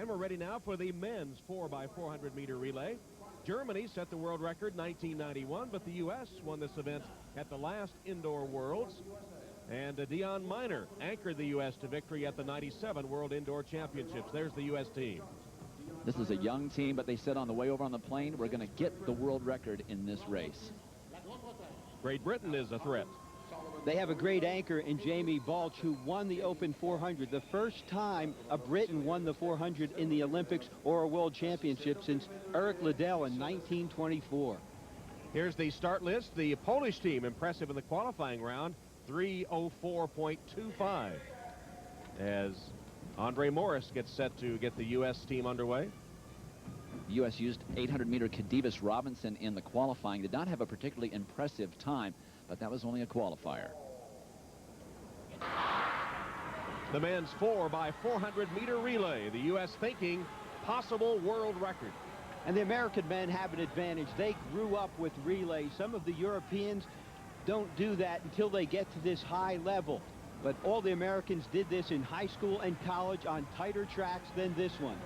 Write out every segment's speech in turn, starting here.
we're ready now for the men's 4x400 meter relay. Germany set the world record 1991, but the U.S. won this event at the last Indoor Worlds. And Dion Miner anchored the U.S. to victory at the 97 World Indoor Championships. There's the U.S. team. This is a young team, but they said on the way over on the plane, we're going to get the world record in this race. Great Britain is a threat. They have a great anchor in Jamie Balch, who won the Open 400. The first time a Briton won the 400 in the Olympics or a World Championship since Eric Liddell in 1924. Here's the start list. The Polish team impressive in the qualifying round, 3:04.25. As Andre Morris gets set to get the U.S. team underway. The U.S. used 800-meter Cadivas Robinson in the qualifying. Did not have a particularly impressive time, but that was only a qualifier. The men's 4x400 meter relay. The U.S. thinking possible world record. And the American men have an advantage. They grew up with relays. Some of the Europeans don't do that until they get to this high level. But all the Americans did this in high school and college on tighter tracks than this one.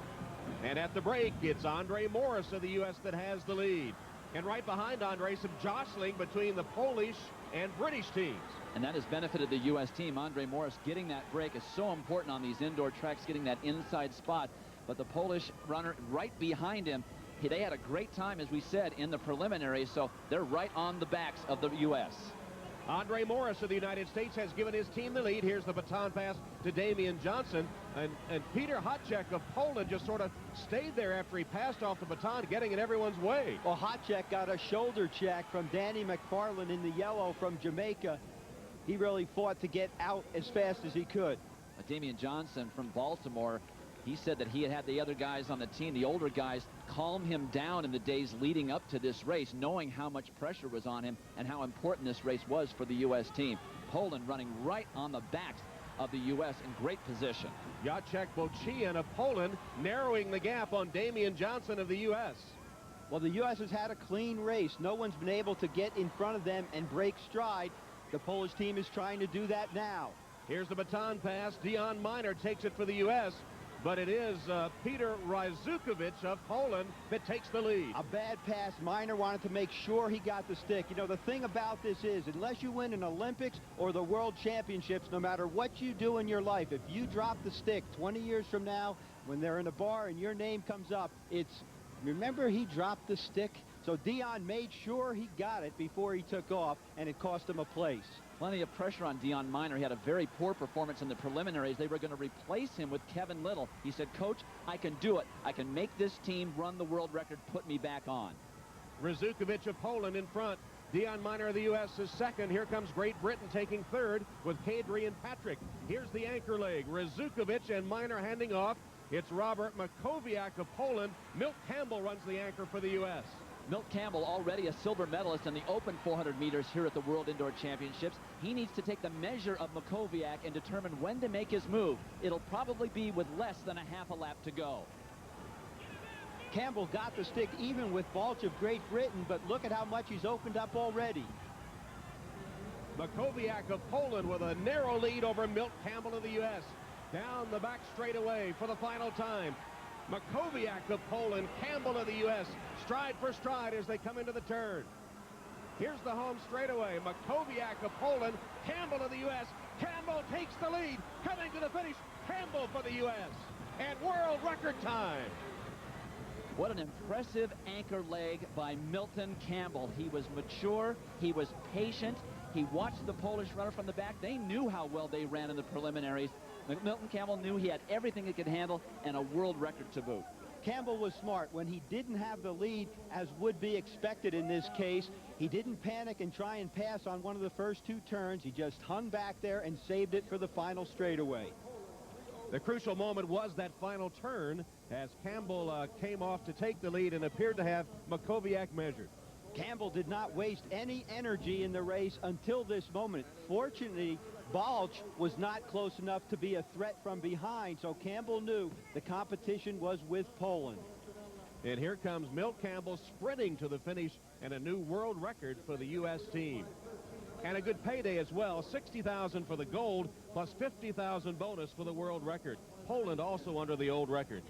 And at the break, it's Andre Morris of the U.S. that has the lead. And right behind Andre, some jostling between the Polish and British teams. And that has benefited the U.S. team. Andre Morris getting that break is so important on these indoor tracks, getting that inside spot. But the Polish runner right behind him, they had a great time, as we said, in the preliminaries, so they're right on the backs of the U.S. Andre Morris of the United States has given his team the lead. Here's the baton pass to Damian Johnson. And Peter Hotchek of Poland just sort of stayed there after he passed off the baton, getting in everyone's way. Well, Hotchek got a shoulder check from Danny McFarland in the yellow from Jamaica. He really fought to get out as fast as he could. Damian Johnson from Baltimore, he said that he had the other guys on the team, the older guys, calm him down in the days leading up to this race, knowing how much pressure was on him and how important this race was for the U.S. team. Poland running right on the backs of the U.S. in great position. Jacek Bocian of Poland narrowing the gap on Damian Johnson of the U.S. Well, the U.S. has had a clean race. No one's been able to get in front of them and break stride. The Polish team is trying to do that now. Here's the baton pass. Dion Miner takes it for the U.S., but it is Peter Ryzukovic of Poland that takes the lead. A bad pass. Miner wanted to make sure he got the stick. You know, the thing about this is, unless you win an Olympics or the World Championships, no matter what you do in your life, if you drop the stick 20 years from now, when they're in a bar and your name comes up, it's, remember he dropped the stick? So Dion made sure he got it before he took off, and it cost him a place. Plenty of pressure on Dion Miner. He had a very poor performance in the preliminaries. They were going to replace him with Kevin Little. He said, Coach, I can do it. I can make this team run the world record, put me back on. Ryzukovic of Poland in front. Dion Miner of the U.S. is second. Here comes Great Britain taking third with Kadri and Patrick. Here's the anchor leg. Ryzukovic and Miner handing off. It's Robert Makowiak of Poland. Milt Campbell runs the anchor for the U.S. Milt Campbell, already a silver medalist in the open 400 meters here at the World Indoor Championships. He needs to take the measure of Makowiak and determine when to make his move. It'll probably be with less than a half a lap to go. Campbell got the stick even with Balch of Great Britain, but look at how much he's opened up already. Makowiak of Poland with a narrow lead over Milt Campbell of the U.S. Down the back straightaway for the final time. Makowiak of Poland, Campbell of the U.S. stride for stride as they come into the turn. Here's the home straightaway. Makowiak of Poland, Campbell of the U.S. Campbell takes the lead, coming to the finish. Campbell for the U.S. and world record time. What an impressive anchor leg by Milton Campbell. He was mature, he was patient, he watched the Polish runner from the back. They knew how well they ran in the preliminaries. Milton Campbell knew he had everything he could handle and a world record to boot. Campbell was smart. When he didn't have the lead, as would be expected in this case, he didn't panic and try and pass on one of the first two turns. He just hung back there and saved it for the final straightaway. The crucial moment was that final turn as Campbell came off to take the lead and appeared to have Makowiak measured. Campbell did not waste any energy in the race until this moment. Fortunately, Balch was not close enough to be a threat from behind, so Campbell knew the competition was with Poland. And here comes Milt Campbell sprinting to the finish and a new world record for the U.S. team. And a good payday as well, $60,000 for the gold plus $50,000 bonus for the world record. Poland also under the old record.